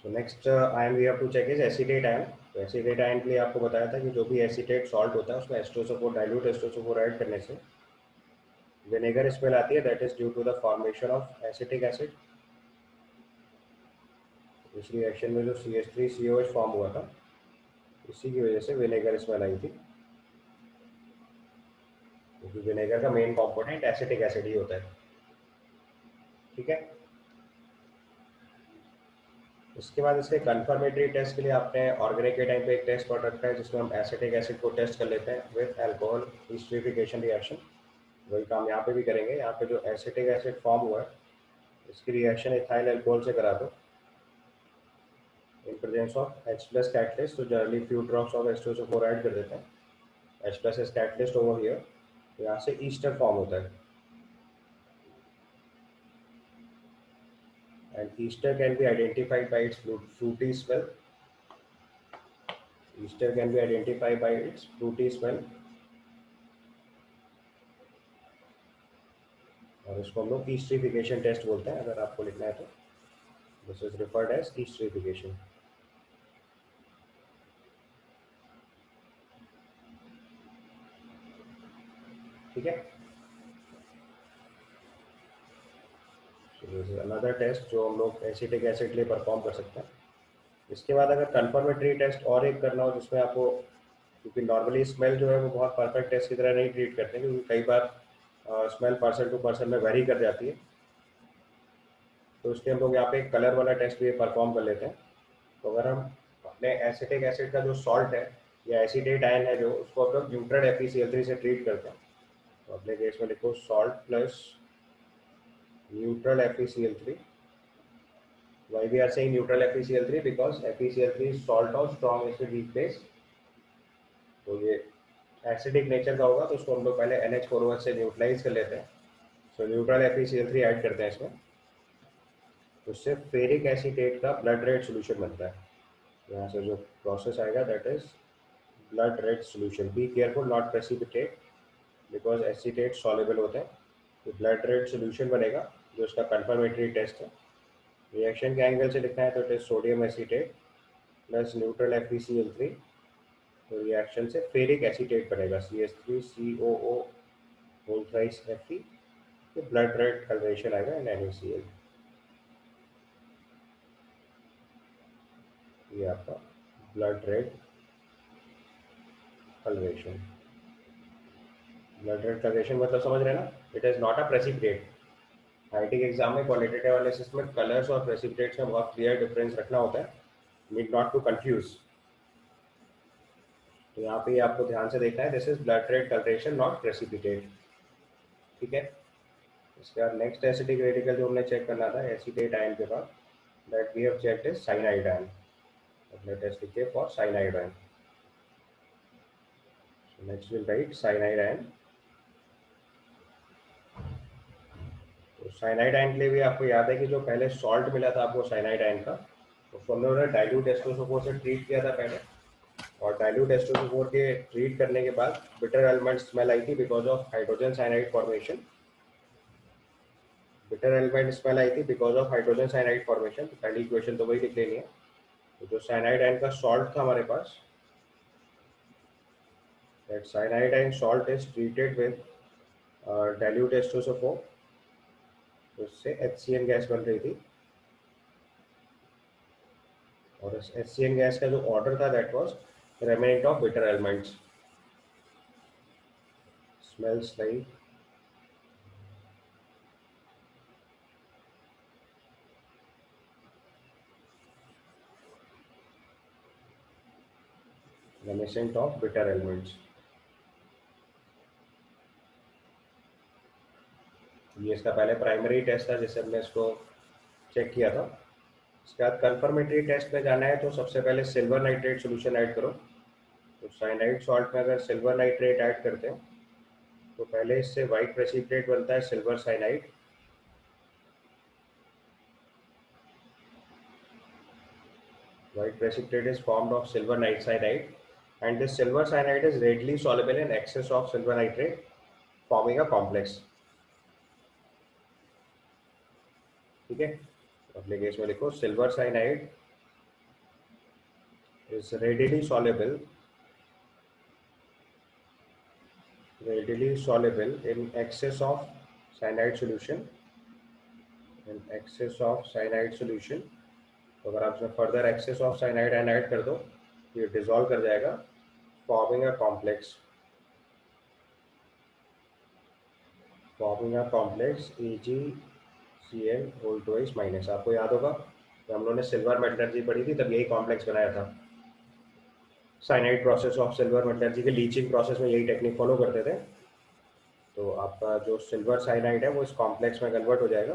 तो next ion we have to check is acetate ion. तो acetate ion के लिए आपको बताया था कि जो भी एसीटेट सॉल्ट होता है उसमें H2SO4 डाइल्यूट H2SO4 ऐड करने से विनेगर स्मेल आती है, that is due to the formation of acetic acid. इस रिएक्शन में जो CH3COH फॉर्म हुआ था इसी की वजह से विनेगर स्मेल आई थी, क्योंकि विनेगर का मेन कंपोनेंट एसिटिक एसिड ही होता है। ठीक है। इसके बाद इसके कंफर्मेटरी टेस्ट के लिए आपने ऑर्गेनिक के टाइम पे एक टेस्ट पढ़ रखा है जिसमें हम एसिटिक एसिड को टेस्ट कर लेते हैं विद अल्कोहल एस्टरीफिकेशन रिएक्शन। वही काम यहाँ पे भी करेंगे। यहाँ पे जो एसिटिक एसिड फॉर्म हुआ है इसकी रिएक्शन इथाइल अल्कोहल से करा दो in presence of H plus catalyst. तो generally few drops of H2SO4 add कर देते हैं। H plus is catalyst over here. तो यहाँ से ईस्टर फॉर्म होता है and ester can be identified by its fruity smell. Ester can be identified by its fruity smell और इसको हम लोग ईस्टरीफिकेशन टेस्ट बोलते हैं अगर आपको लिखना है तो। This is referred as esterification. ठीक है। अनदर टेस्ट जो हम लोग एसिटिक एसिड के लिए परफॉर्म कर सकते हैं। इसके बाद अगर कंफर्मेटरी टेस्ट और एक करना हो जिसमें आपको, क्योंकि नॉर्मली स्मेल जो है वो बहुत परफेक्ट टेस्ट की तरह नहीं ट्रीट करते क्योंकि कई बार स्मेल पर्सन टू पर्सन में वेरी कर जाती है, तो इसलिए हम लोग यहाँ पे एक कलर वाला टेस्ट भी परफॉर्म कर लेते हैं। तो अगर हम अपने एसिटिक एसिड का जो सॉल्ट है या एसिटेट आयन है जो, उसको हम लोग न्यूट्रल FeCl3 से ट्रीट करते हैं। तो अपने केस में लिखो salt plus neutral FeCl3। Why we are saying neutral FeCl3? Because FeCl3 is salt of strong acid weak base। तो ये एसिडिक नेचर का होगा तो उसको हम लोग पहले NH4OH से न्यूट्रलाइज कर लेते हैं। सो न्यूट्रल FeCl3 ऐड करते हैं इसमें, तो उससे फेरिक एसीटेट का ब्लड रेड सोल्यूशन बनता है। यहाँ से जो प्रोसेस आएगा that is blood red solution. Be careful not precipitate because acetate soluble होते हैं। तो ब्लड रेड सोल्यूशन बनेगा जो इसका कंफर्मेटरी टेस्ट है। रिएक्शन के एंगल से लिखना है तो it is sodium acetate plus neutral FeCl3। तो रिएक्शन से फेरिक एसीटेट बनेगा CH3COO होल थ्राइस Fe। तो ब्लड रेड कलरेशन आएगा इन NaCl। ये आपका blood red colouration. Blood red colouration मतलब समझ रहे हैं ना, it is not a precipitate. IT के एग्जाम में क्वालिटेटिव एनालिसिस में कलर्स और प्रेसिपिटेट्स में बहुत क्लियर डिफरेंस रखना होता है, नीड नॉट टू कंफ्यूज। तो यहाँ पे आपको ध्यान से देखना है, this is blood red colouration not precipitate. ठीक है। इसके बाद नेक्स्ट एसिडिक रेडिकल जो हमने चेक करना था एसीटेट आयन के बाद, that we have checked is cyanide ion. अपने टेस्ट लिखिए for cyanide ion. So next will write cyanide ion. तो साइनाइड आयन के लिए भी आपको याद है कि जो पहले सॉल्ट मिला था आपको साइनाइड आयन का, उसको हम लोगों ने डाइल्यूट H2SO4 से ट्रीट किया था पहले, और डाइल्यूट H2SO4 के ट्रीट करने के बाद बिटर एलिमेंट स्मेल आई थी because of hydrogen cyanide formation. Bitter element smell आई थी because of hydrogen cyanide formation. तो पहली इक्वेशन तो वही लिख लेनी है। तो जो साइनाइड आयन का सॉल्ट था हमारे पास, that cyanide and salt is treated with dilute H2SO4। तो इससे HCN गैस बन रही थी, और इस HCN गैस का जो ऑर्डर था that was remnant of bitter elements. Smells like remnant of bitter elements. ये इसका पहले प्राइमरी टेस्ट था जिससे हमने इसको चेक किया था। इसके बाद कंफर्मेटरी टेस्ट में जाना है तो सबसे पहले सिल्वर नाइट्रेट सोल्यूशन ऐड करो। तो साइनाइड सॉल्ट में अगर सिल्वर नाइट्रेट ऐड करते हैं तो पहले इससे वाइट प्रेसिपिटेट बनता है silver cyanide. White precipitate is formed of silver cyanide, and this silver cyanide is readily soluble in excess of silver nitrate, forming a complex। ठीक है। अगले केस में लिखो silver cyanide is readily soluble in excess of cyanide solution, तो अगर आप इसमें further excess of cyanide add कर दो तो ये डिजोल्व कर जाएगा, forming a complex AgCl whole twice minus. आपको याद होगा कि हम लोगों ने सिल्वर मेटलर्जी पढ़ी थी, तब यही कॉम्प्लेक्स बनाया था। Cyanide process of silver metallurgy के लीचिंग प्रोसेस में यही टेक्निक फॉलो करते थे। तो आपका जो सिल्वर साइनाइड है वो इस कॉम्प्लेक्स में कन्वर्ट हो जाएगा,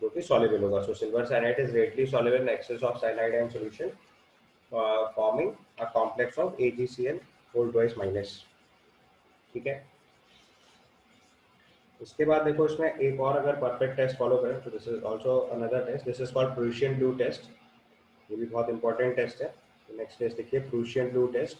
जो कि सॉल्युबल होगा। So silver cyanide is readily soluble in excess of cyanide and solution, forming a complex of AgCl whole twice minus. ठीक है। उसके बाद देखो इसमें एक और अगर परफेक्ट टेस्ट फॉलो करें तो this is also another test, this is called Prussian blue test. ये भी बहुत इंपॉर्टेंट टेस्ट है। तो नेक्स्ट टेस्ट देखिए, प्रूशियन ब्लू टेस्ट।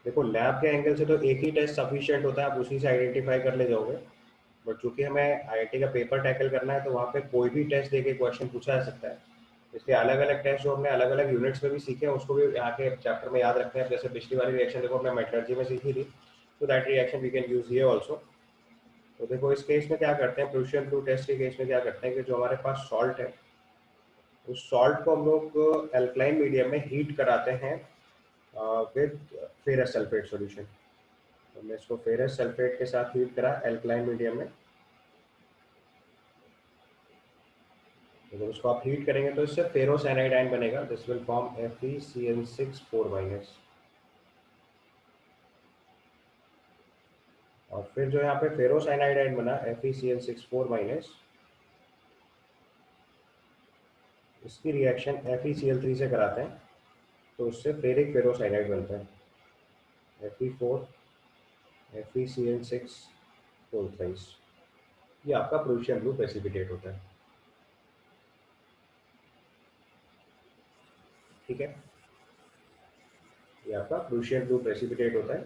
देखो लैब के एंगल से तो एक ही टेस्ट सफिशिएंट होता है, आप उसी से आइडेंटिफाई कर ले जाओगे। बट चूंकि हमें IIT का पेपर टैकल करना है तो वहाँ पे कोई भी टेस्ट देके क्वेश्चन पूछा जा सकता है। इसलिए अलग अलग टेस्ट जो हमने अलग अलग यूनिट्स में भी सीखे हैं उसको भी यहाँ के चैप्टर में याद रखते हैं। जैसे पिछली वाली रिएक्शन देखो हमने मेटलर्जी में सीखी थी, तो that reaction we can use here also. तो देखो इस केस में क्या करते हैं, प्रूशियन ब्लू टेस्ट के केस में क्या करते हैं कि जो हमारे पास सॉल्ट है उस सॉल्ट को हम लोग एल्कलाइन मीडियम में हीट कराते हैं विद फेरस सल्फेट सॉल्यूशन। तो हमने इसको फेरस सल्फेट के साथ हीट करा एल्कलाइन मीडियम में। तो जब उसको आप हीट करेंगे तो इससे फेरोसाइनाइड आयन बनेगा, दिस विल फॉर्म FeCN6 4-। और फिर जो यहाँ पे फेरोसाइनाइड आयन बना FeCN6 4-, इसकी रिएक्शन FeCl3 से कराते हैं तो उससे फेरिक फेरोसाइनाइड बनता है Fe4 FeCN6 होल थ्राइस। ये आपका प्रूशियन ब्लू प्रेसिपिटेट होता है। ठीक है, ये आपका प्रूशियन ब्लू प्रेसिपिटेट होता है।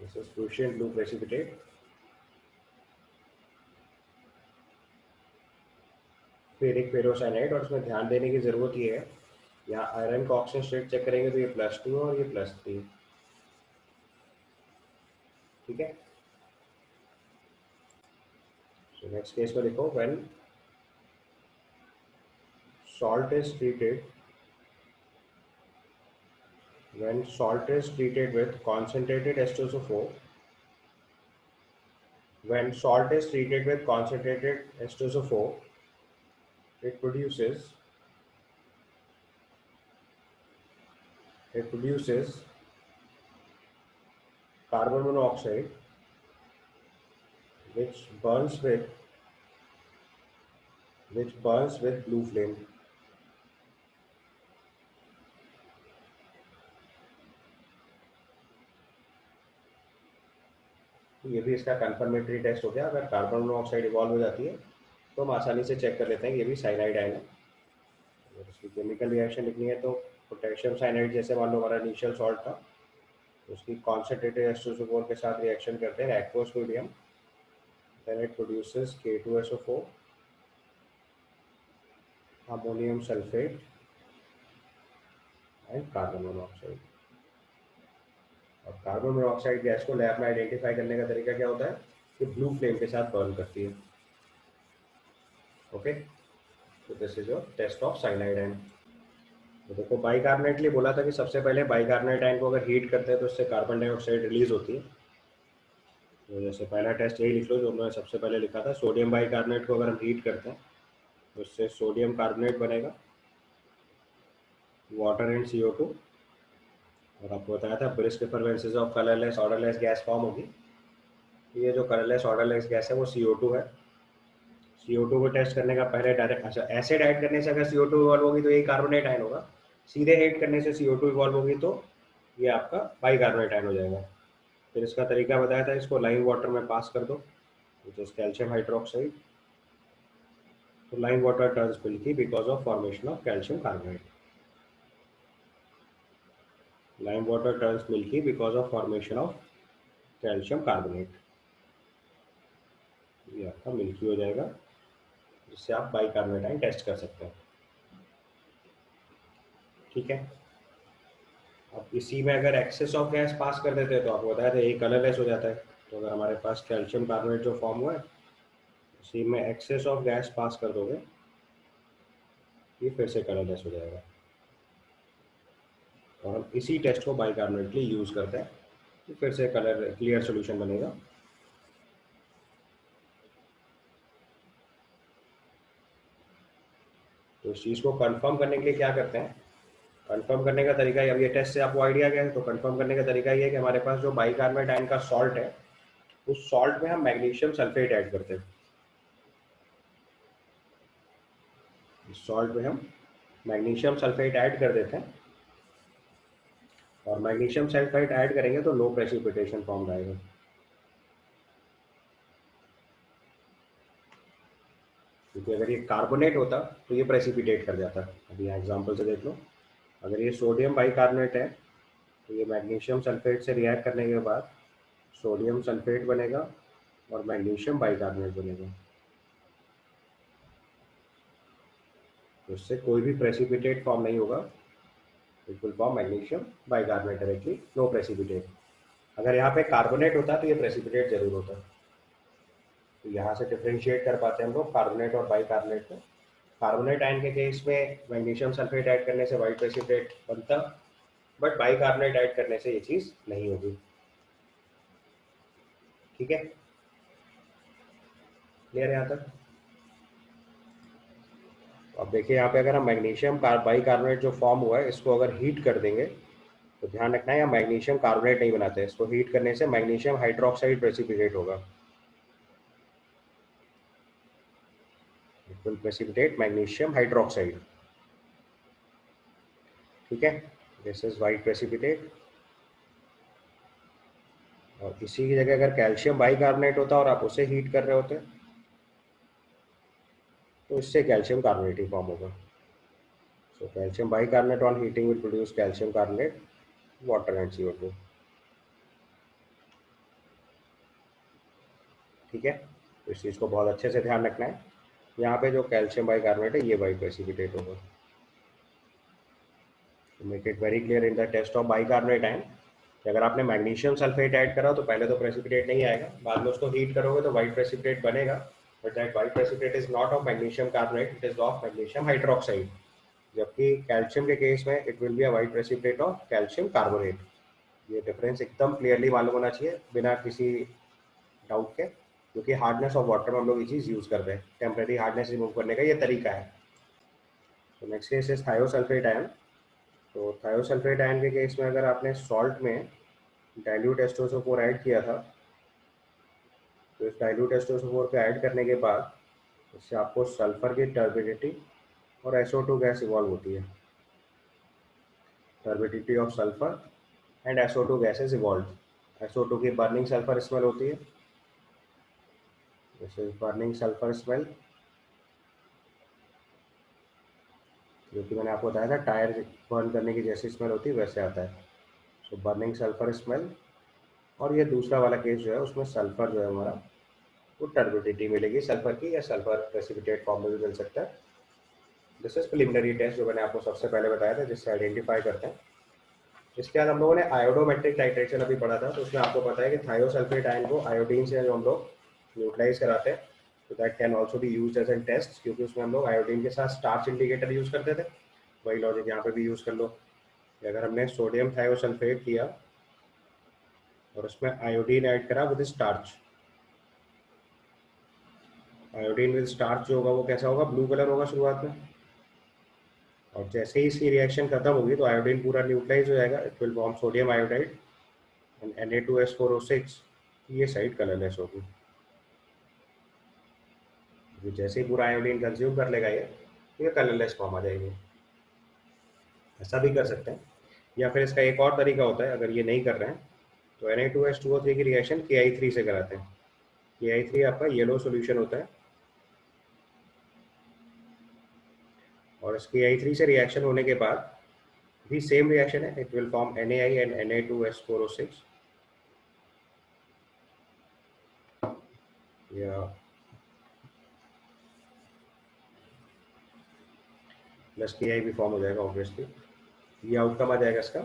This is Prussian blue precipitate. Ferric ferrocyanide, और इसमें ध्यान देने की जरूरत ये है, यहाँ आयरन का ऑक्सीजन स्टेट चेक करेंगे तो ये +2 है और ये +3। ठीक है। सो नेक्स्ट केस में देखो, when salt is treated with concentrated H2SO4, it produces carbon monoxide which burns with blue flame। तो ये भी इसका कंफर्मेटरी टेस्ट हो गया। अगर कार्बन मोनोऑक्साइड इवॉल्व हो जाती है तो हम आसानी से चेक कर लेते हैं कि ये भी साइनाइड आयन है। अगर इसकी केमिकल रिएक्शन लिखनी है तो पोटेशियम साइनाइड जैसे मान लो हमारा इनिशियल सॉल्ट था, उसकी कॉन्सेंट्रेटेड H2SO4 के साथ रिएक्शन करते हैं aqueous medium, then it produces K2SO4, ammonium sulphate and carbon monoxide. और कार्बन मोनोऑक्साइड गैस को लैब में आइडेंटिफाई करने का तरीका क्या होता है कि ब्लू फ्लेम के साथ बर्न करती है। ओके, तो this is your test of cyanide ion. तो देखो बाइकार्बोनेट लिए बोला था कि सबसे पहले बाइकार्बोनेट आयन को अगर हीट करते हैं तो इससे कार्बन डाइऑक्साइड रिलीज होती है। तो जैसे पहला टेस्ट यही लिख लो जो मैंने सबसे पहले लिखा था, सोडियम बाइकार्बोनेट को अगर हम हीट करते हैं तो इससे सोडियम कार्बोनेट बनेगा, वाटर एंड CO2। और आपको बताया था brisk effervescences of colourless odourless gas form होगी। ये जो कलरलेस ऑर्डरलेस गैस है वो CO2 है। CO2 को टेस्ट करने का पहले डायरेक्ट, अच्छा एसिड ऐड करने से अगर CO2 इवॉल्व होगी तो यही कार्बोनेट आयन होगा, सीधे हीट करने से CO2 इवॉल्व होगी तो ये आपका बाइकार्बोनेट आयन हो जाएगा। फिर इसका तरीका बताया था, इसको लाइम वाटर में पास कर दो विच इज कैल्शियम हाइड्रोक्साइड। तो lime water turns milky because of formation of calcium carbonate. Lime water turns milky because of formation of calcium carbonate। ये आपका मिल्की हो जाएगा, जिससे आप बाइकार्बोनेट आयन टेस्ट कर सकते हैं। ठीक है। अब इसी में अगर एक्सेस ऑफ गैस पास कर देते हैं तो आपको बताया था ये कलरलेस हो जाता है। तो अगर हमारे पास कैल्शियम कार्बोनेट जो फॉर्म हुआ है, इसी में एक्सेस ऑफ गैस पास कर दोगे, ये फिर से कलरलेस हो जाएगा। और हम इसी टेस्ट को बाइकार्बोनेट के लिए यूज़ करते हैं, तो फिर से कलर क्लियर सोल्यूशन बनेगा। तो इस चीज़ को कंफर्म करने के लिए क्या करते हैं, कंफर्म करने का तरीका ये, अब ये टेस्ट से आपको आइडिया गया है, तो कंफर्म करने का तरीका ये है कि हमारे पास जो बाइकार्बोनेट आयन का सॉल्ट है, उस सॉल्ट में हम मैग्नीशियम सल्फेट ऐड करते हैं। इस सॉल्ट में हम मैग्नीशियम सल्फेट ऐड कर देते हैं, और मैग्नीशियम सल्फाइड ऐड करेंगे तो लो प्रेसिपिटेशन फॉर्म आएगा। क्योंकि अगर ये कार्बोनेट होता तो ये प्रेसिपिटेट कर जाता। अभी यहाँ एग्जांपल से देख लो, अगर ये सोडियम बाइकार्बोनेट है तो ये मैग्नीशियम सल्फेट से रिएक्ट करने के बाद सोडियम सल्फेट बनेगा और मैग्नीशियम बाइकार्बोनेट बनेगा। तो इससे कोई भी प्रेसिपिटेट फॉर्म नहीं होगा, it will form magnesium bicarbonate directly, no precipitate. अगर यहाँ पे कार्बोनेट होता तो ये प्रेसिपिटेट जरूर होता। तो यहाँ से डिफ्रेंशिएट कर पाते हैं हम लोग कार्बोनेट और बाइकार्बोनेट को। कार्बोनेट आयन के केस में मैग्नीशियम सल्फेट ऐड करने से वाइट प्रेसिपिटेट बनता, बट बाइकार्बोनेट ऐड करने से ये चीज़ नहीं होगी। ठीक है, क्लियर है यहाँ तक? अब देखिए यहाँ पे अगर हम मैग्नीशियम बाइकार्बोनेट जो फॉर्म हुआ है इसको अगर हीट कर देंगे, तो ध्यान रखना है यहाँ मैग्नीशियम कार्बोनेट नहीं बनाते हैं, इसको हीट करने से मैग्नीशियम हाइड्रोक्साइड प्रेसिपिटेट होगा। It will precipitate magnesium hydroxide. ठीक है, दिस इज वाइट प्रेसिपिटेट। और इसी की जगह अगर कैल्शियम बाइकार्बोनेट होता और आप उसे हीट कर रहे होते तो इससे कैल्शियम कार्बोनेट ही फॉर्म होगा। So calcium bicarbonate on heating will produce calcium carbonate, water and CO2। ठीक है, तो इस चीज़ को बहुत अच्छे से ध्यान रखना है। यहाँ पे जो कैल्शियम बाइकार्बोनेट है ये वाइट प्रेसिपिटेट होगा। Make it very clear in the test of bicarbonate ion कि अगर आपने मैग्नीशियम सल्फेट ऐड करा तो पहले तो प्रेसिपिटेट नहीं आएगा, बाद में उसको हीट करोगे तो वाइट प्रेसिपिटेट बनेगा, but that white precipitate is not of magnesium carbonate, it is of magnesium hydroxide. जबकि कैल्शियम के केस में it will be a white precipitate of calcium carbonate. ये डिफरेंस एकदम क्लियरली मालूम होना चाहिए बिना किसी डाउट के, क्योंकि हार्डनेस ऑफ वाटर में हम लोग ये चीज़ यूज़ करते हैं, टेम्परेरी हार्डनेस रिमूव करने का ये तरीका है। तो next case is thiosulphate ion. तो थायोसल्फेट आयन के केस में अगर आपने सॉल्ट में डाइल्यूट H2SO4 ऐड किया था, तो इस डाइल्यूट H2SO4 को ऐड करने के बाद इससे आपको सल्फर की टर्बिडिटी और SO2 गैस इवॉल्व होती है। Turbidity of sulphur and SO2 gases evolve. SO2 की बर्निंग सल्फर स्मेल होती है, this is burning sulphur smell, जो कि मैंने आपको बताया था टायर बर्न करने की जैसी स्मेल होती है वैसे आता है। सो बर्निंग सल्फर स्मेल। और ये दूसरा वाला केस जो है उसमें सल्फर जो है हमारा वो टर्बिडिटी मिलेगी सल्फर की, या सल्फर प्रेसिपिटेट फॉर्म में भी मिल सकता है। दिस इज प्रिलिमिनरी टेस्ट जो मैंने आपको सबसे पहले बताया था, जिससे आइडेंटिफाई करते हैं। इसके बाद हम लोगों ने आयोडोमेट्रिक टाइट्रेशन अभी पढ़ा था, तो उसमें आपको पता है कि थायोसल्फेट आयन को आयोडीन से जो हम लोग न्यूट्रलाइज कराते हैं, तो that can also be use as an test, क्योंकि उसमें हम लोग आयोडीन के साथ स्टार्च इंडिकेटर यूज करते थे। वही लॉजिक यहाँ पे भी यूज कर लो कि अगर हमने सोडियम थायोसल्फेट किया और उसमें आयोडीन ऐड करा with starch, iodine with starch जो होगा वो कैसा होगा, ब्लू कलर होगा शुरुआत में, और जैसे ही इसकी रिएक्शन खत्म होगी तो आयोडीन पूरा न्यूट्रलाइज हो जाएगा, it will form sodium iodide and Na2S4O6, ये साइड कलरलेस होगी। जैसे ही पूरा आयोडीन कंज्यूम कर लेगा ये कलरलेस फॉर्म आ जाएगी। ऐसा भी कर सकते हैं, या फिर इसका एक और तरीका होता है, अगर ये नहीं कर रहे हैं तो Na2S2O3 की रिएक्शन Ki3 से कराते हैं। Ki3 आपका येलो सोल्यूशन होता है, और इस Ki3 से रिएक्शन होने के बाद भी सेम रिएक्शन है, it will form Na and Na2S4O6, या प्लस के आई भी फॉर्म हो जाएगा ऑब्वियसली, ये आउटकम आ जाएगा इसका।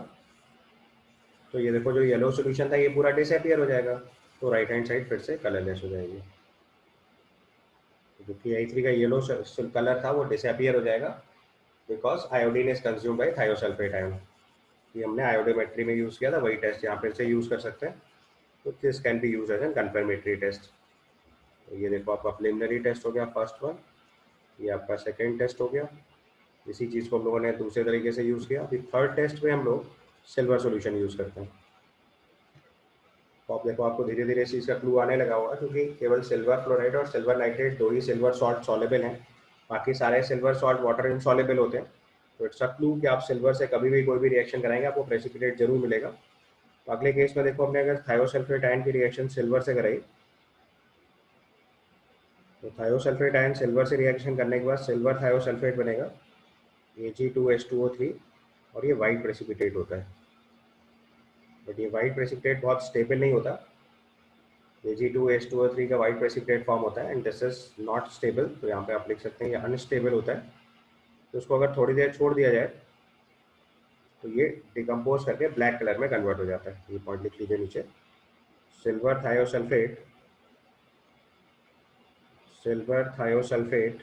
तो ये देखो जो येलो सोल्यूशन था ये पूरा डिसअपियर हो जाएगा, तो राइट हैंड साइड फिर से कलरलेस हो जाएगी। जो कि आई3 का येलो कलर था वो डिसअपियर हो जाएगा because iodine is consume by thiosulphate ion. ये हमने आयोडोमेट्री में यूज़ किया था, वही टेस्ट यहाँ फिर से यूज़ कर सकते हैं। तो this can be use as an confirmatory test. तो ये देखो आपका प्रिलिमिनरी टेस्ट हो गया फर्स्ट वन, ये आपका सेकेंड टेस्ट हो गया। इसी चीज़ को हम लोगों ने दूसरे तरीके से यूज़ किया। अभी थर्ड टेस्ट में हम लोग सिल्वर सोल्यूशन यूज़ करते हैं। तो आप देखो आपको धीरे धीरे इस चीज़ का क्लू आने लगा होगा, क्योंकि केवल सिल्वर फ्लोराइड और सिल्वर नाइट्रेट दो ही सिल्वर सॉल्ट सॉलेबल हैं, बाकी सारे सिल्वर सॉल्ट वाटर इनसॉलेबल होते हैं। तो इट्स अ क्लू कि आप सिल्वर से कभी भी कोई भी रिएक्शन कराएंगे आपको प्रेसिपिटेट जरूर मिलेगा। तो अगले केस में देखो हमने अगर थायोसल्फेट आयन की रिएक्शन सिल्वर से कराई, तो थायोसल्फेट आयन सिल्वर से रिएक्शन करने के बाद सिल्वर थायोसल्फेट बनेगा Ag2H2O3, और ये वाइट प्रेसिपिटेट होता है। बट ये वाइट प्रेसिपिटेट बहुत स्टेबल नहीं होता। Ag2H2O3 का वाइट प्रेसिपिटेट फॉर्म होता है and this is not stable, तो यहाँ पे आप लिख सकते हैं ये अनस्टेबल होता है। तो उसको अगर थोड़ी देर छोड़ दिया जाए तो ये डिकम्पोज करके ब्लैक कलर में कन्वर्ट हो जाता है। ये पॉइंट लिख लीजिए नीचे। Silver thiosulphate, silver thiosulphate,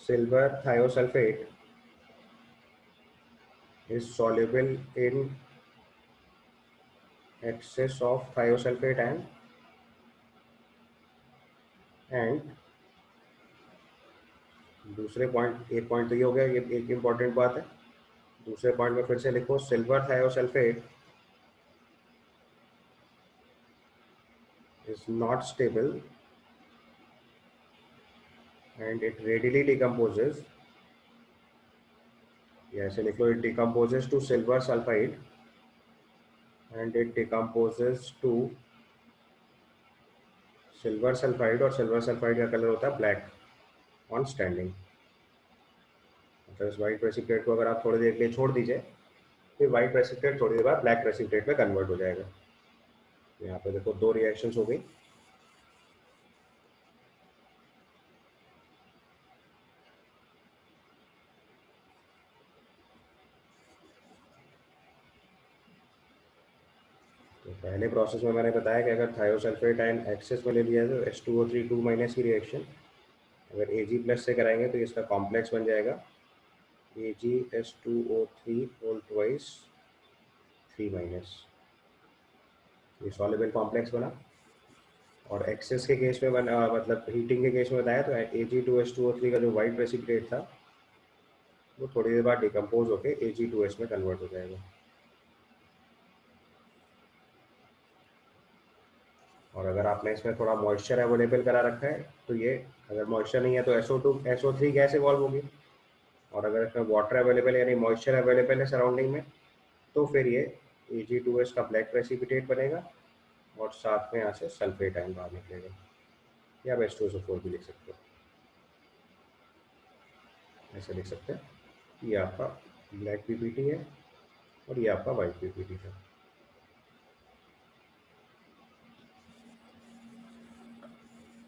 silver thiosulphate is soluble in excess of thiosulfate ion and दूसरे पॉइंट, एक पॉइंट तो ये हो गया, ये एक इंपॉर्टेंट बात है। दूसरे पॉइंट में फिर से लिखो silver thiosulphate is not stable and it readily decomposes, या ऐसे लिख लो it decomposes to silver sulfide and it decomposes to silver sulphide, और सिल्वर सल्फाइड का कलर होता है ब्लैक ऑन स्टैंडिंग। मतलब इस वाइट प्रेसिपिटेट को अगर आप थोड़ी देर के लिए छोड़ दीजिए, फिर वाइट प्रेसिपिटेट थोड़ी देर बाद ब्लैक प्रेसिपिटेट में कन्वर्ट हो जाएगा। यहाँ पे देखो दो रिएक्शंस हो गई। तो पहले प्रोसेस में मैंने बताया कि अगर थायोसल्फेट आयन एक्सेस में ले लिया तो H2O3 2 माइनस की रिएक्शन, अगर Ag प्लस से कराएंगे तो इसका कॉम्प्लेक्स बन जाएगा AgH2O3 होल ट्वाइस 3 माइनस। ये सॉल्युबल कॉम्प्लेक्स बना। और एक्सेस के केस में बना, मतलब हीटिंग के केस में बताया तो Ag2H2O3 का जो वाइट प्रेसिपिटेट था वो थोड़ी देर बाद डिकम्पोज होकर Ag2H में कन्वर्ट हो जाएगा। और अगर आपने इसमें थोड़ा मॉइस्चर अवेलेबल करा रखा है तो ये, अगर मॉइस्चर नहीं है तो SO2 SO3 गैस इवॉल्व होगी, और अगर इसमें वाटर अवेलेबल यानी मॉइस्चर अवेलेबल है सराउंडिंग में, तो फिर ये Ag2H का ब्लैक प्रेसिपिटेट बनेगा और साथ में यहाँ से सल्फेट आयन बाहर निकलेगा, या आप H2SO4 भी लिख सकते हो। ऐसे लिख सकते हैं, ये आपका ब्लैक पीपीटी है और ये आपका वाइट पीपीटी है।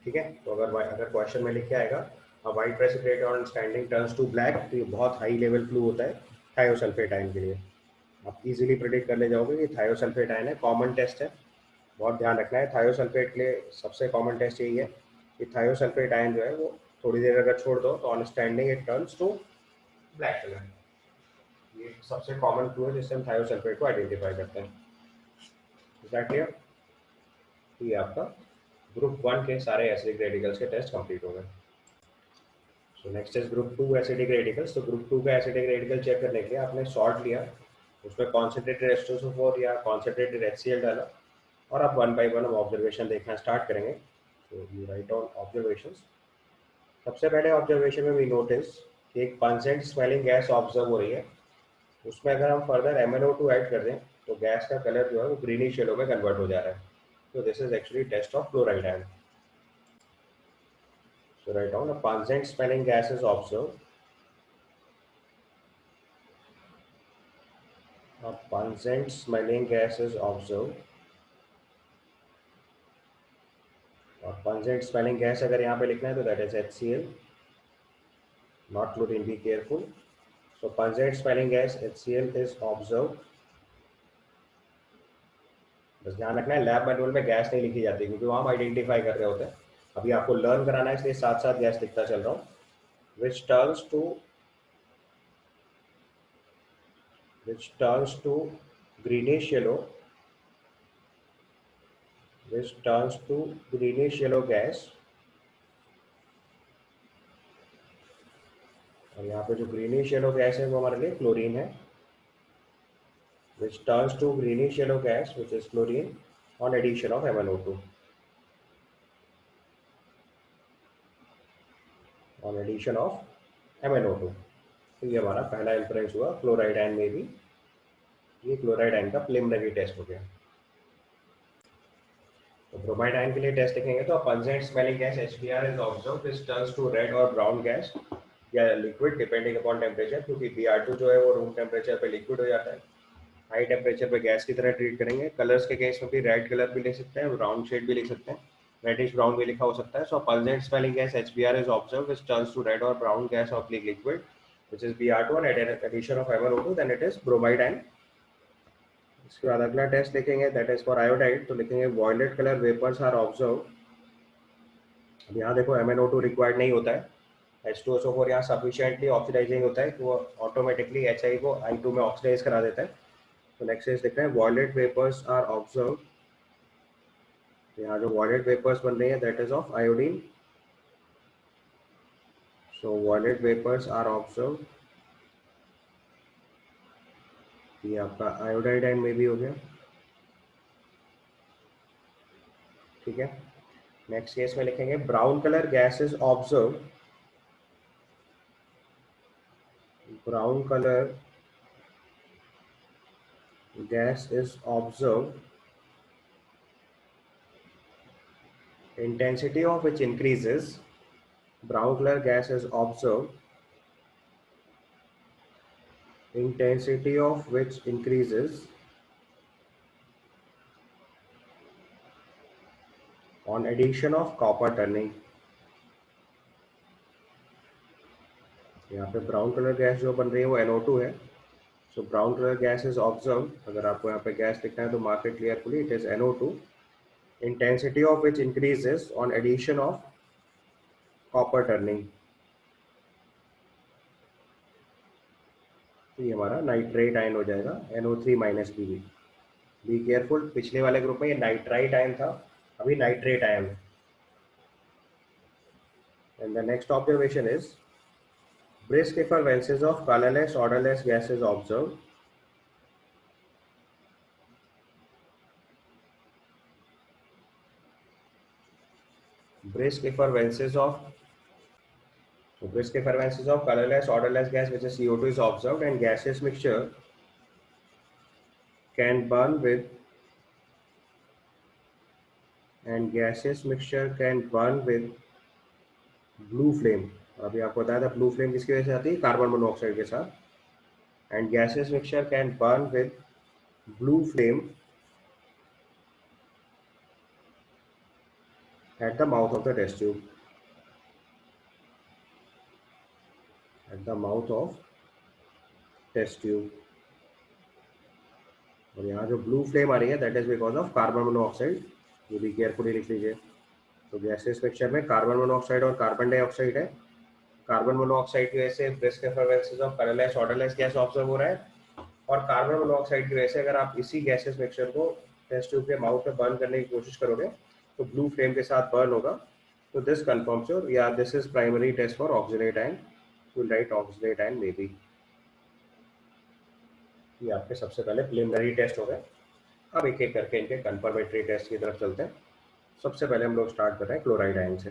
ठीक है, तो अगर क्वेश्चन में लिख के आएगा white precipitate on standing turns to black, तो ये बहुत हाई लेवल फ्लू होता है थायोसल्फेट आयन के लिए। आप इजीली प्रिडिक्ट कर ले जाओगे कि थायोसल्फेट आयन है। कॉमन टेस्ट है, बहुत ध्यान रखना है। थायोसल्फेट के लिए सबसे कॉमन टेस्ट यही है कि थायोसल्फेट आयन जो है वो थोड़ी देर अगर छोड़ दो तो on standing it turns to black colour. ये सबसे कॉमन क्लू है जिससे हम थायोसल्फेट को आइडेंटिफाई करते हैं। Is that clear? ये आपका ग्रुप 1 के सारे एसिडिक रेडिकल्स के टेस्ट कंप्लीट हो गए। So next is group 2 acidic radicals. तो ग्रुप 2 का एसिडिक रेडिकल चेक करने के लिए आपने सॉल्ट लिया, उसमें कॉन्सेंट्रेटेड H2SO4 या कॉन्सेंट्रेटेड HCl डाला, और आप वन बाई वन हम ऑब्जर्वेशन देखना स्टार्ट करेंगे। तो यू राइट ऑन ऑब्जर्वेशंस। सबसे पहले ऑब्जर्वेशन में वी नोटिस कि एक पंजेंट स्मेलिंग गैस ऑब्जर्व हो रही है। उसमें अगर हम फर्दर MnO2 ऐड कर दें तो गैस का कलर जो है वो ग्रीनिश शेडो में कन्वर्ट हो जा रहा है। तो this is actually test of chloride ion. So write down a pungent smelling gas is observed. A pungent smelling gas is observed. और pungent smelling gas अगर यहाँ पे लिखना है तो that is HCl. not chlorine, be careful. So pungent smelling gas HCl is observed. बस ध्यान रखना है लैब मैनुअल में गैस नहीं लिखी जाती क्योंकि वहाँ हम आइडेंटिफाई कर रहे होते हैं। अभी आपको लर्न कराना है इसलिए साथ साथ गैस लिखता चल रहा हूँ। Which turns to greenish yellow, gas। और यहाँ पे जो ग्रीनिश येलो गैस है वो हमारे लिए क्लोरीन है। which turns to greenish yellow gas, which is chlorine, on addition of MnO2. On addition of MnO2. तो ये हमारा पहला इंफरेंस हुआ क्लोराइड आयन में भी। ये क्लोराइड आयन का प्रिलिमिनरी टेस्ट हो गया। तो ब्रोमाइड आयन के लिए टेस्ट लिखेंगे तो pungent smelling gas HBr is observed which turns to red और ब्राउन गैस या लिक्विड डिपेंडिंग अपॉन टेम्परेचर, क्योंकि Br2 जो है वो रूम टेम्परेचर पे लिक्विड हो जाता है। हाई टेम्परेचर पे गैस की तरह ट्रीट करेंगे। कलर्स के केस में भी रेड कलर भी लिख सकते हैं, ब्राउन शेड भी लिख सकते हैं, रेडिश ब्राउन भी लिखा हो सकता है। सो pungent smelling gas HBr is observed which turns to red और brown gas of liquid which is Br2 और addition of MnO2 then it is bromide ion. इसके बाद अगला टेस्ट लिखेंगे दैट इज फॉर आयोडाइड। तो लिखेंगे violet colour vapours are observe. अब यहाँ देखो MnO2 रिक्वायर्ड नहीं होता है, H2SO4 यहाँ सफिशिएंटली ऑक्सीडाइजिंग होता है कि वो ऑटोमेटिकली HI को I2 में ऑक्सीडाइज करा देता है। तो नेक्स्ट इज देखते हैं वॉयलेट वेपर्स आर ऑब्जर्व। यहाँ जो वॉयलेट वेपर्स बन रही है that is of iodine. So violet vapours are observe. ये आपका आयोडाइड आयन में भी हो गया। ठीक है, नेक्स्ट केस में लिखेंगे brown colour gas is observe. Brown colour gas is observed, intensity of which increases. Brown color gas is observed, intensity of which increases on addition of copper turning. यहाँ पे ब्राउन कलर गैस जो बन रही है वो NO2 है। So brown colour gas is observe. अगर आपको यहाँ पे गैस लिखना है तो mark it clearfully, it is NO2, intensity of which increases on addition of copper turning. तो ये हमारा नाइट्रेट आयन हो जाएगा NO3 minus Bv। Be careful, पिछले वाले ग्रुप में ये नाइट्राइट आयन था, अभी नाइट्रेट आयन है। And the next observation is brisk effervescence of colorless odorless gases observed. Brisk effervescence of colorless odorless gas which is CO2 is observed, and gaseous mixture can burn with blue flame. अभी आपको बताया था blue flame किसकी वजह से आती है, carbon monoxide के साथ। And gases mixture can burn with blue flame at the mouth of the test tube. At the mouth of test tube. और यहाँ जो ब्लू फ्लेम आ रही है that is because of carbon monoxide, ये भी केयरफुली लिख लीजिए। तो गैसेस मिक्सचर में कार्बन मोनोऑक्साइड और कार्बन डाइऑक्साइड है। कार्बन मोनोऑक्साइड की वजह से brisk effervescence of colourless odourless gas observe हो रहा है, और कार्बन मोनोऑक्साइड की वजह से अगर आप इसी गैसेस मिक्सचर को टेस्ट ट्यूब के माउथ में बर्न करने की कोशिश करोगे तो ब्लू फ्लेम के साथ बर्न होगा। तो दिस कंफर्म्स योर या this is primary test for oxidate ion, to write oxidate ion may be. ये आपके सबसे पहले प्रिलिमिनरी टेस्ट हो गए। अब एक एक करके इनके कंफर्मेटरी टेस्ट की तरफ चलते हैं। सबसे पहले हम लोग स्टार्ट कर रहे हैं क्लोराइड आयन से।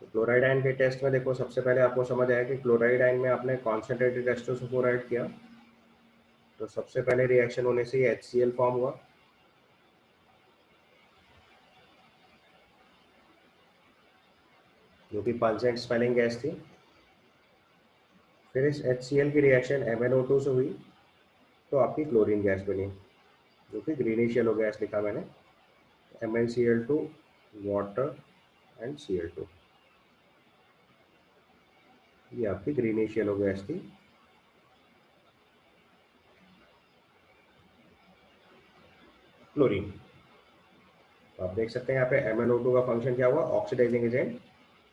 तो क्लोराइड आयन के टेस्ट में देखो सबसे पहले आपको समझ आया कि क्लोराइड आयन में आपने कॉन्सेंट्रेटेड H2SO4 ऐड किया तो सबसे पहले रिएक्शन होने से ये HCl फॉर्म हुआ। जो कि पल्सेंट स्मेलिंग गैस थी। फिर इस HCl की रिएक्शन MnO2 से हुई तो आपकी क्लोरीन गैस बनी, जो कि ग्रीनिश येलो गैस लिखा मैंने, MnCl2 वाटर एंड Cl2। ये आपकी ग्रीनिश येलो गैस थी। क्लोरीन। तो आप देख सकते हैं यहाँ पे MnO2 का फंक्शन क्या हुआ, ऑक्सीडाइजिंग एजेंट,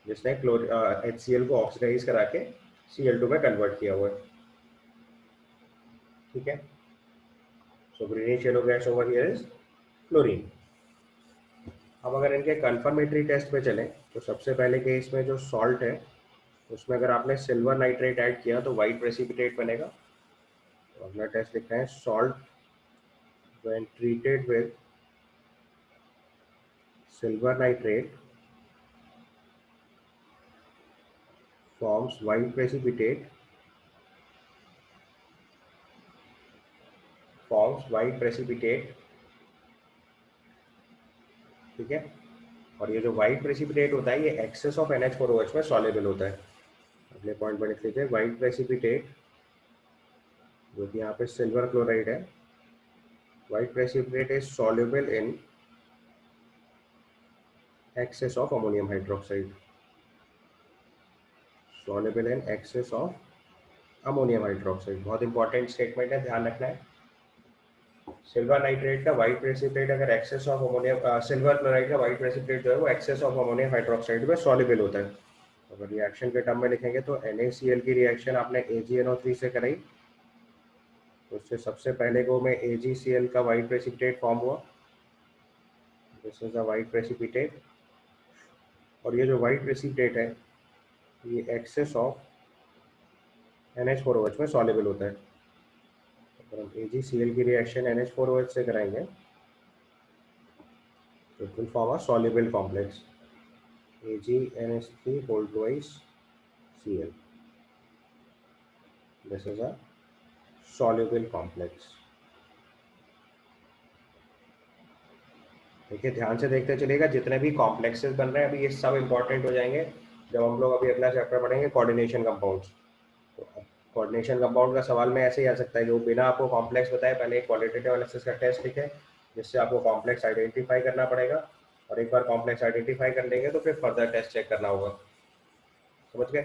जिसने HCl को ऑक्सीडाइज करा के Cl2 में कन्वर्ट किया हुआ है। ठीक है, so greenish yellow gas over here is chlorine. अब अगर इनके कंफर्मेटरी टेस्ट पे चलें तो सबसे पहले केस में जो सॉल्ट है उसमें अगर आपने सिल्वर नाइट्रेट ऐड किया तो वाइट प्रेसिपिटेट बनेगा। तो अगला टेस्ट लिखते हैं, salt when treated with silver nitrate forms white precipitate, ठीक है। और ये जो वाइट प्रेसिपिटेट होता है ये एक्सेस ऑफ NH4OH में सॉल्युबल होता है। अगले पॉइंट पर लिख लीजिए, वाइट प्रेसिपिटेट जो कि यहाँ पे सिल्वर क्लोराइड है, white precipitate is soluble in excess of ammonium hydroxide, soluble in excess of ammonium hydroxide। बहुत इंपॉर्टेंट स्टेटमेंट है, ध्यान रखना है। सिल्वर नाइट्रेट का वाइट प्रेसिपिटेट अगर excess of ammonium, silver chloride का वाइट प्रेसिपिटेट जो है वो एक्सेस ऑफ अमोनियम हाइड्रोक्साइड में सॉल्युबल होता है। अगर रिएक्शन के टर्म में लिखेंगे तो NaCl की रिएक्शन आपने AgNO3 से कराई, तो उससे सबसे पहले को में AgCl का वाइट प्रेसिपिटेट फॉर्म हुआ, this is a white precipitate. और ये जो वाइट प्रेसिपिटेट है ये एक्सेस ऑफ NH4OH में सॉल्युबल होता है। अगर हम AgCl की रिएक्शन NH4OH से कराएंगे तो it will form a soluble complex AgNH3 whole twice Cl। This is a soluble complex। देखिए ध्यान से देखते चलिएगा, जितने भी कॉम्प्लेक्सेस बन रहे हैं अभी ये सब इंपॉर्टेंट हो जाएंगे जब हम लोग अभी अगला चैप्टर पढ़ेंगे कोऑर्डिनेशन कंपाउंड्स। तो कोऑर्डिनेशन कंपाउंड का सवाल में ऐसे ही आ सकता है कि वो बिना आपको कॉम्प्लेक्स बताए पहले एक क्वालिटेटिव एनालिसिस का टेस्ट लिखे, जिससे आपको कॉम्प्लेक्स आइडेंटिफाई करना पड़ेगा, और एक बार कॉम्प्लेक्स आइडेंटिफाई कर लेंगे तो फिर फर्दर टेस्ट चेक करना होगा। समझ गए?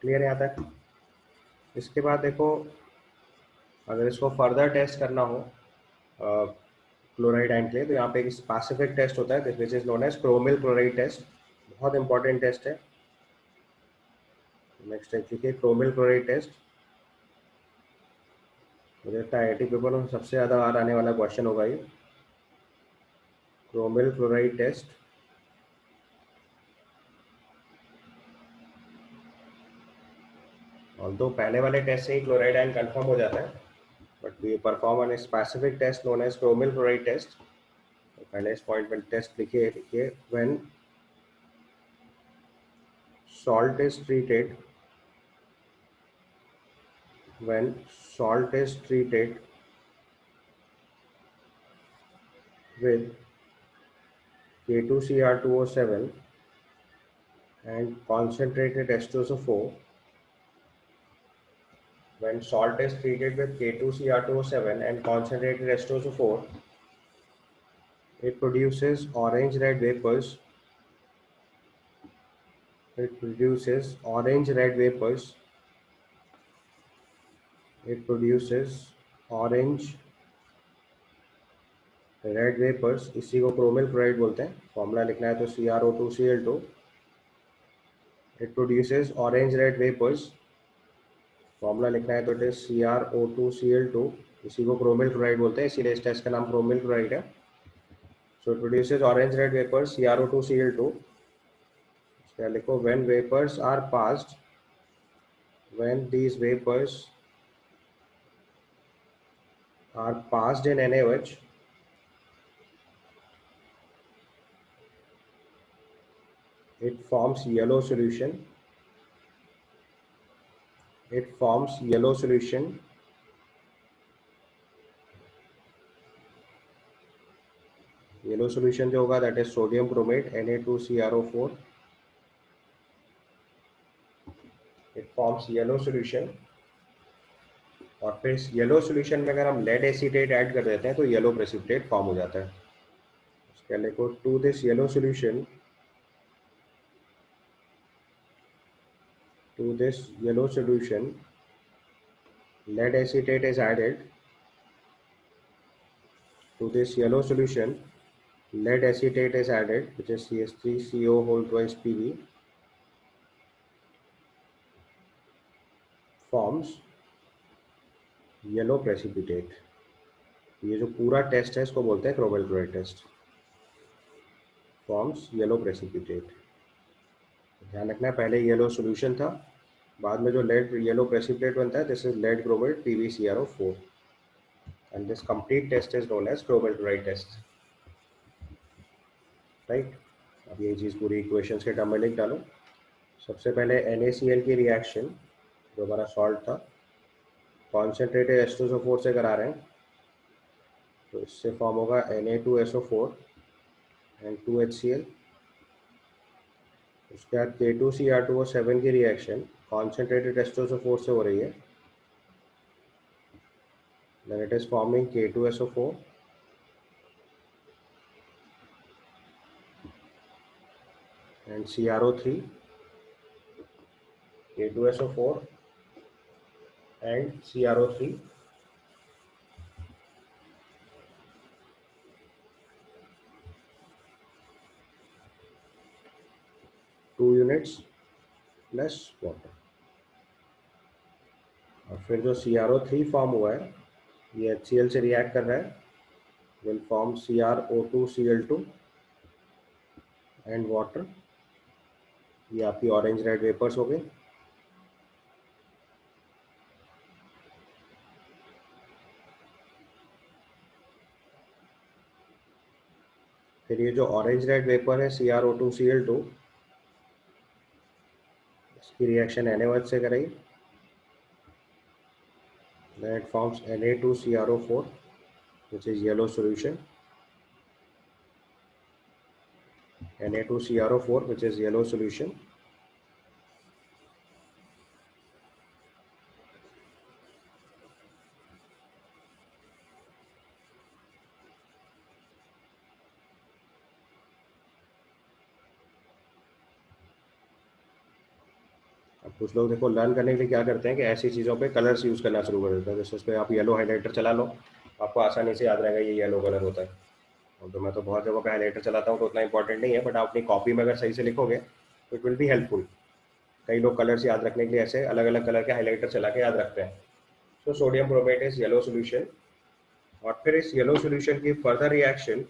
क्लियर है यहाँ तक? इसके बाद देखो, अगर इसको फर्दर टेस्ट करना हो क्लोराइड आयन के लिए, तो यहाँ पे एक स्पेसिफिक टेस्ट होता है which is known as chromyl chloride test. बहुत इंपॉर्टेंट टेस्ट है। नेक्स्ट टेस्ट लिखिए, क्रोमिल क्लोराइड टेस्ट। मुझे लगता है IIT पेपर में सबसे ज़्यादा बार आने वाला क्वेश्चन होगा ये, क्रोमिल क्लोराइड टेस्ट। ऑल्दो पहले वाले टेस्ट से ही क्लोराइड आयन कंफर्म हो जाता है, but we perform on a specific test known as chromyl chloride test. तो पहले इस पॉइंट पर टेस्ट लिखिए, when salt is treated when salt is treated with K2Cr2O7 and concentrated H2SO4, when salt is treated with K2Cr2O7 and concentrated H2SO4, it produces orange red vapors. It produces orange red vapors. It produces orange red vapours, इसी को chromyl chloride बोलते हैं। Formula लिखना है तो CrO2Cl2। It produces orange red vapours, formula लिखना है तो इट इज CrO2Cl2, इसी को क्रोमिल क्लोराइड बोलते हैं, इसीलिए इस टेस्ट का नाम क्रोमिल क्लोराइड है। So it produces orange red vapours CrO2Cl2। इसका लिखो, when vapours are passed, when these vapours are passed in NaOH, it forms yellow solution. It forms yellow solution. Yellow solution जो होगा that is sodium chromate Na2CrO4। It forms yellow solution. और फिर इस yellow solution में अगर हम lead acetate add कर देते हैं तो येलो प्रेसिपिटेट फॉर्म हो जाता है। इसके लिखो, to this yellow solution this yellow solution, lead acetate is added. To this yellow solution, lead acetate is added, which is CH3CO whole twice Pb, forms yellow precipitate. ये जो पूरा test है इसको बोलते हैं chromyl chloride test. Forms yellow precipitate. ध्यान रखना है पहले येलो सॉल्यूशन था, बाद में जो लेड येलो प्रेसिपिटेट बनता है this is lead chromate PbCrO4 and this complete test is known as chromyl chloride test. Right. अब ये चीज़ पूरी इक्वेशंस के टर्म में लिख डालो. सबसे पहले NaCl की रिएक्शन जो हमारा सॉल्ट था कॉन्सेंट्रेटेड H2SO4 से करा रहे हैं, तो इससे फॉर्म होगा Na2SO4 एंड 2HCl. उसके बाद K2Cr2O7 की रिएक्शन कॉन्सेंट्रेटेड H2SO4 से हो रही है, then it is forming K2SO4 and CrO3, K2SO4 and CrO3. Two units plus water. और फिर जो CrO3 फॉर्म हुआ है ये HCl से रिएक्ट कर रहा है, will form CrO2Cl2 and water. ये आपकी ऑरेंज रेड वेपर्स हो गए. फिर ये जो ऑरेंज रेड वेपर है CrO2Cl2, इसकी रिएक्शन Na1 से कराई, then it forms Na2CrO4 which is yellow solution. Na2CrO4 which is yellow solution. अब कुछ लोग देखो लर्न करने के लिए क्या करते हैं कि ऐसी चीज़ों पे कलर्स यूज़ करना शुरू कर देते हैं. जैसे उस पर आप येलो हाइलाइटर चला लो, आपको आसानी से याद रहेगा ये येलो कलर होता है. और तो मैं तो बहुत जगह पे हाइलाइटर चलाता हूँ तो उतना इंपॉर्टेंट नहीं है, बट आप अपनी कॉपी में अगर सही से लिखोगे तो इट विल बी हेल्पफुल. कई लोग कलर्स याद रखने के लिए ऐसे अलग अलग कलर के हाइलाइटर चला के याद रखते हैं. तो sodium bromate is yellow solution. और फिर इस येलो सोल्यूशन की further reaction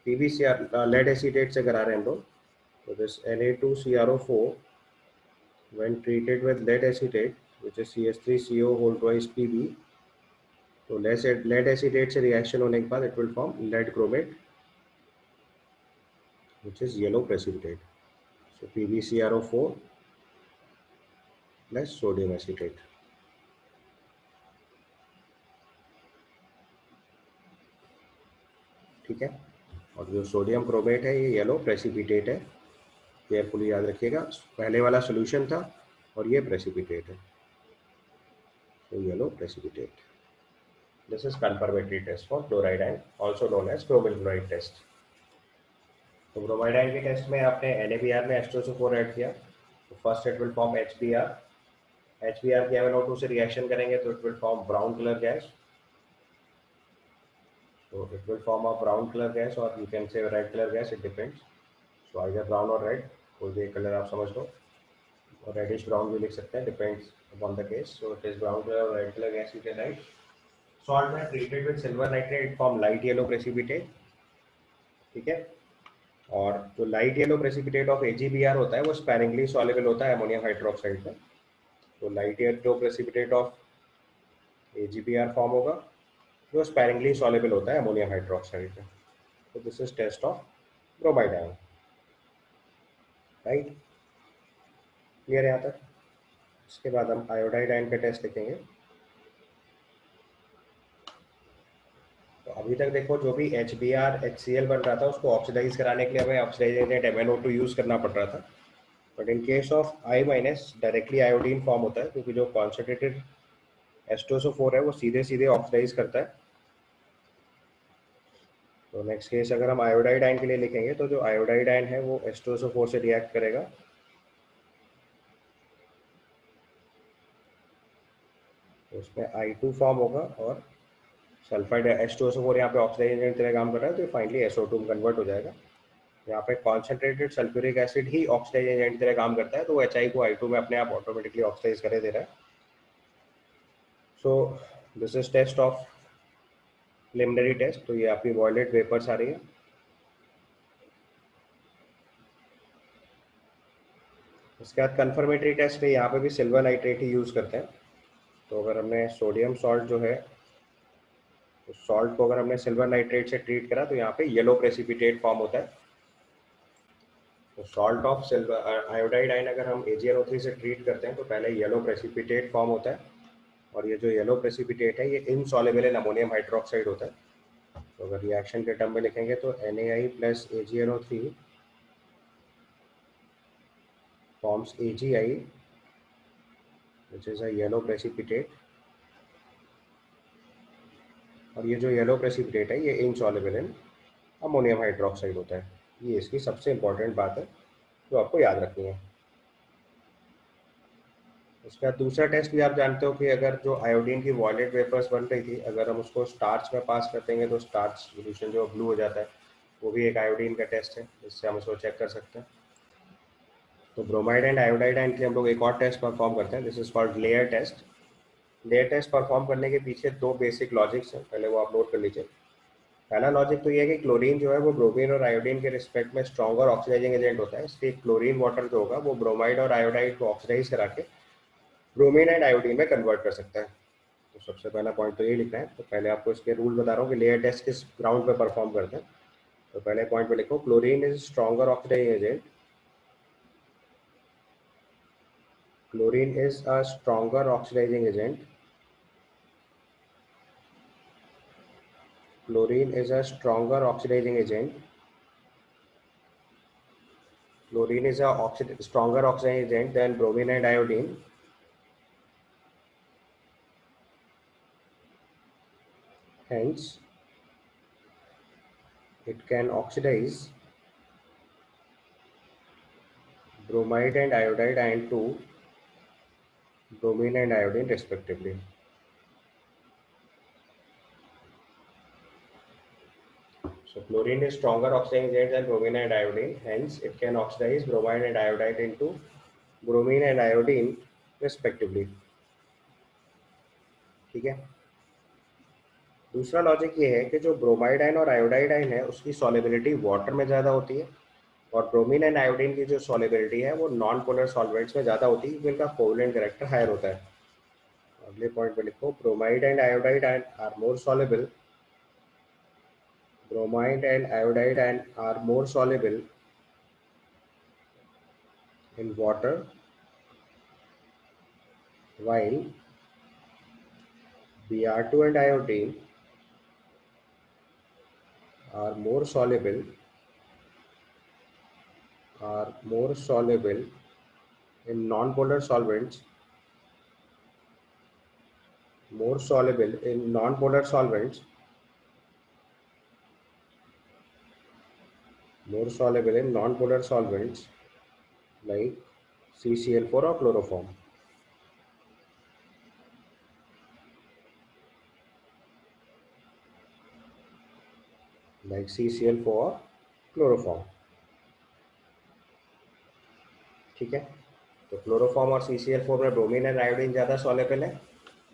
PbCr lead acetate से करा रहे हैं हम लोग. तो this Na2CrO4 when treated with lead acetate which is CH3CO whole twice Pb, तो lead acetate से रिएक्शन होने के बाद it will form lead chromate which is yellow precipitate. So PbCrO4 plus sodium acetate. ठीक है. और जो सोडियम क्रोमेट है ये येलो प्रेसिपिटेट है. केयरफुली याद रखिएगा, पहले वाला सोल्यूशन था और ये प्रेसिपिटेट है, तो yellow precipitate. This is confirmatory test for chloride ion also known as chromyl chloride test. तो ब्रोमाइड आयन के टेस्ट में आपने NaBr में H2SO4 ऐड किया, तो first it will form HBr. HBr की MnO2 से रिएक्शन करेंगे तो it will form brown colour gas. So it will form a brown color gas or you can say red color gas, it depends. So either brown or red, कोई भी colour आप समझ लो, और reddish brown भी लिख सकते हैं, depends upon the case. So it is brown colour और red colour gas you can write. Salt में treated with silver nitrate form light yellow precipitate. ठीक है. और जो light yellow precipitate of AgBr होता है वो स्पैरिंगली सॉल्युबल होता है अमोनियम हाइड्रोक्साइड में. तो light yellow precipitate of AgBr form होगा जो स्पैरिंगली सॉल्युबल होता है अमोनियम हाइड्रोक्साइड में. तो this is test of bromide ion. Right. Clear है यहाँ तक. इसके बाद हम आयोडाइड आयन का टेस्ट लिखेंगे. तो अभी तक देखो जो भी HBr HCl बन रहा था उसको ऑक्सीडाइज कराने के लिए हमें ऑक्सीडाइजेटेड MnO2 यूज करना पड़ रहा था. But in case of I- directly iodine form होता है, क्योंकि जो कॉन्सेंट्रेटेड H2SO4 है वो सीधे सीधे ऑक्सीडाइज करता है. तो नेक्स्ट केस अगर हम आयोडाइड आयन के लिए लिखेंगे तो जो आयोडाइड आयन है वो H2SO4 से रिएक्ट करेगा, उसमें I2 फॉर्म होगा और सल्फाइड H2SO4 यहाँ पे ऑक्सीडाइजिंग एजेंट तरह काम कर रहा है, तो फाइनली SO2 में कन्वर्ट हो जाएगा। यहाँ पे कॉन्सेंट्रेटेड सल्फ्यूरिक एसिड ही ऑक्सीडाइजिंग एजेंट तरह काम करता है, तो वो HI को I2 में अपने आप ऑटोमेटिकली ऑक्सीडाइज करे दे रहा है। So this is test of preliminary test. तो ये आपकी वॉयलेट वेपर्स आ रही है। उसके बाद कंफर्मेटरी टेस्ट है, यहाँ पे भी सिल्वर नाइट्रेट ही यूज़ करते हैं। तो अगर हमने सोडियम सॉल्ट जो है, तो सॉल्ट को अगर हमने सिल्वर नाइट्रेट से ट्रीट करा तो यहाँ पे येलो प्रेसिपिटेट फॉर्म होता है। तो salt of silver iodide ion अगर हम AgNO3 से ट्रीट करते हैं तो पहले येलो प्रेसिपिटेट फॉर्म होता है, और ये जो येलो प्रेसिपिटेट है ये इनसॉल्युबल इन अमोनियम हाइड्रोक्साइड होता है। तो अगर रिएक्शन के टर्म में लिखेंगे तो NaI plus AgNO3 forms AgI which is a yellow precipitate, और ये जो येलो प्रेसिपिटेट है ये इनसॉल्युबल इन अमोनियम हाइड्रोक्साइड होता है। ये इसकी सबसे इंपॉर्टेंट बात है जो आपको याद रखनी है। उसके बाद दूसरा टेस्ट भी आप जानते हो कि अगर जो आयोडीन की वॉयलेट वेपर्स बन रही थी, अगर हम उसको स्टार्च में पास कर देंगे तो स्टार्च सोल्यूशन जो ब्लू हो जाता है, वो भी एक आयोडीन का टेस्ट है जिससे हम उसको चेक कर सकते हैं। तो ब्रोमाइड एंड आयोडाइड आयन के हम लोग एक और टेस्ट परफॉर्म करते हैं, this is called layer test. Layer test perform करने के पीछे दो बेसिक लॉजिक्स हैं, पहले वो आप नोट कर लीजिए। पहला लॉजिक तो ये है कि क्लोरीन जो है वो ब्रोमीन और आयोडीन के रिस्पेक्ट में स्ट्रॉन्गर ऑक्सीडाइजिंग एजेंट होता है, इसलिए क्लोरीन वाटर जो होगा वो ब्रोमाइड और आयोडाइड को ऑक्सीडाइज करा के ब्रोमीन एंड आयोडीन में कन्वर्ट कर सकता है। तो सबसे पहला पॉइंट तो ये लिखना है। तो पहले आपको इसके रूल बता रहा हूँ कि लेयर टेस्ट किस ग्राउंड पे परफॉर्म करते हैं। तो पहले पॉइंट पे लिखो chlorine is stronger oxidising agent, chlorine is a stronger oxidising agent, chlorine is a stronger oxidizing agent, chlorine is a stronger oxidizing agent than bromine and iodine, hence it can oxidize bromide and iodide ion to bromine and iodine respectively. So chlorine is stronger oxidizing agent than bromine and iodine, hence it can oxidize bromine and iodide into bromine and iodine respectively. ठीक है। दूसरा logic ये है कि जो bromide ion और iodide ion है उसकी सॉल्युबिलिटी वाटर में ज़्यादा होती है, और ब्रोमीन एंड आयोडीन की जो सॉल्युबिलिटी है वो नॉन पोलर सॉल्वेंट्स में ज़्यादा होती है क्योंकि इनका कोवलेंट कैरेक्टर हायर होता है। अगले पॉइंट पे लिखो bromide and iodide are more soluble, bromide and iodide and are more soluble in water, while Br2 and iodine are more soluble in non-polar solvents, more soluble in non-polar solvents, more soluble in non-polar solvents like CCl4 or chloroform. Like CCl4 or chloroform. ठीक है। तो chloroform और CCl4 में bromine and iodine ज़्यादा soluble है,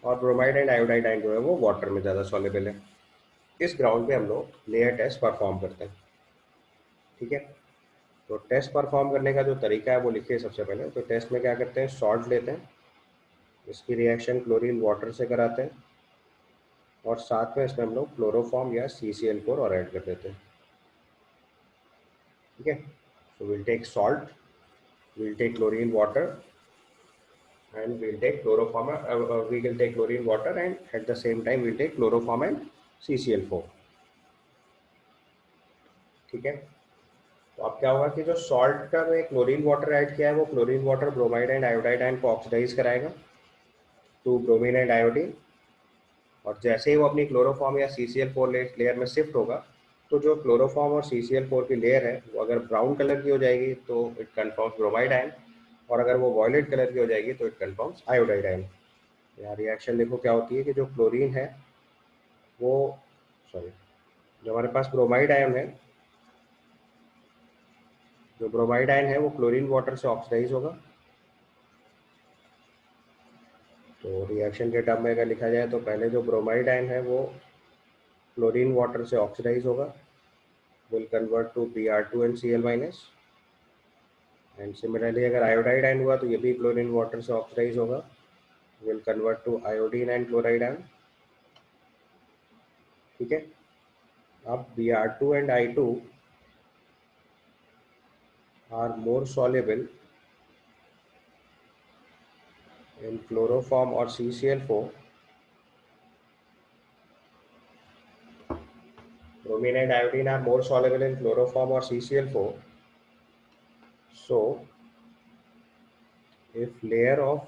और bromide and iodide ion जो है वो वाटर में ज़्यादा सॉल्युबल है। इस ग्राउंड पे हम लोग लेयर टेस्ट परफॉर्म करते हैं। ठीक है। तो टेस्ट परफॉर्म करने का जो तरीका है वो लिखिए सबसे पहले। तो टेस्ट में क्या करते हैं, सॉल्ट लेते हैं, इसकी रिएक्शन क्लोरीन वाटर से कराते हैं, और साथ में इसमें हम लोग क्लोरोफॉर्म या CCl4 और ऐड कर देते हैं। ठीक है। So will take salt, will take chlorine water and we'll take chloroform, we will take chlorine water, and at the same time we'll take chloroform and CCl4. ठीक है। तो अब क्या होगा कि जो सॉल्ट का में क्लोरीन वाटर ऐड किया है वो chlorine water bromide and iodide ion को ऑक्सीडाइज कराएगा टू ब्रोमीन एंड आयोडीन, और जैसे ही वो अपनी क्लोरोफॉर्म या CCl4 लेयर में शिफ्ट होगा तो जो क्लोरोफॉर्म और CCl4 की लेयर है वो अगर ब्राउन कलर की हो जाएगी तो इट कन्फर्म्स ब्रोमाइड आयन, और अगर वो वॉयलेट कलर की हो जाएगी तो इट कन्फर्म्स आयोडाइड आयन। यहाँ रिएक्शन देखो क्या होती है कि जो क्लोरीन है वो, सॉरी, जो हमारे पास ब्रोमाइड आयन है, जो ब्रोमाइड आयन है वो क्लोरीन वाटर से ऑक्सीडाइज होगा। तो रिएक्शन के टर्म में अगर लिखा जाए तो पहले जो ब्रोमाइड आयन है वो क्लोरीन वाटर से ऑक्सीडाइज होगा, will convert to Br2 and Cl minus. And similarly अगर आयोडाइड आयन हुआ तो ये भी क्लोरीन वाटर से ऑक्सीडाइज होगा, will convert to iodine and chloride ion. ठीक है। अब Br2 and I2 are more soluble in chloroform or CCl4. Bromine and iodine are more soluble in chloroform or CCl4. So, if layer of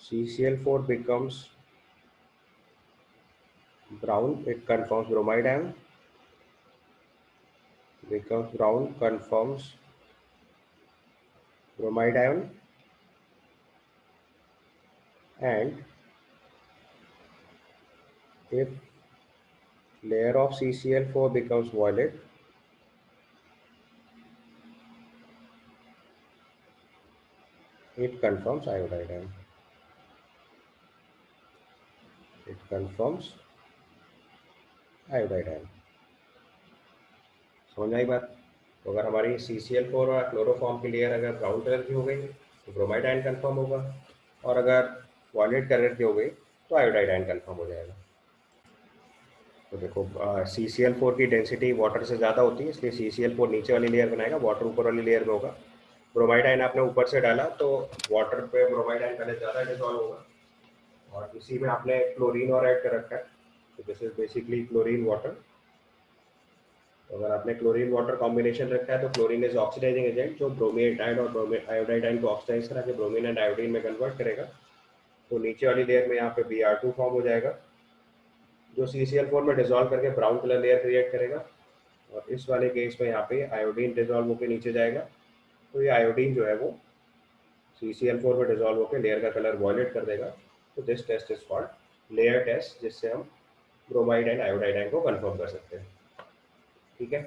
CCl4 becomes brown, it conforms bromide ion. Becomes brown, conforms bromide ion. And if layer of CCl4 becomes violet, it confirms iodide ion. It confirms iodide ion. समझ आई बात? तो अगर हमारी CCl4 और chloroform की layer अगर brown colour की हो गई तो ब्रोमाइड आयन कन्फर्म होगा, और अगर वॉयलेट कलर की हो गई तो आयोडाइड आयन कन्फर्म हो जाएगा। तो देखो CCl4 की डेंसिटी वाटर से ज़्यादा होती है, इसलिए CCl4 नीचे वाली लेयर बनाएगा, वाटर ऊपर वाली लेयर में होगा। ब्रोमाइड आयन आपने ऊपर से डाला तो वाटर पे ब्रोमाइड आयन पहले ज़्यादा डिसॉल्व होगा, और इसी में आपने क्लोरीन और ऐड कर रखा है, तो this is basically chlorine water. तो अगर आपने क्लोरीन वाटर कॉम्बिनेशन रखा है तो क्लोरीन इज ऑक्सीडाइजिंग एजेंट जो ब्रोमीन और आयोडाइड आयन को ऑक्सीडाइज करा के ब्रोमीन एंड आयोडीन में कन्वर्ट करेगा। तो नीचे वाली लेयर में यहाँ पे Br2 फॉर्म हो जाएगा, जो CCl4 में डिजोल्व करके ब्राउन कलर लेयर क्रिएट करेगा, और इस वाले केस में यहाँ पे आयोडीन डिजोल्व होकर नीचे जाएगा। तो ये आयोडीन जो है वो CCl4 में डिजोल्व होकर लेयर का कलर वॉयलेट कर देगा। तो this test is called layer test, जिससे हम ब्रोमाइड एंड आयोडाइड आयन को कंफर्म कर सकते हैं। ठीक है।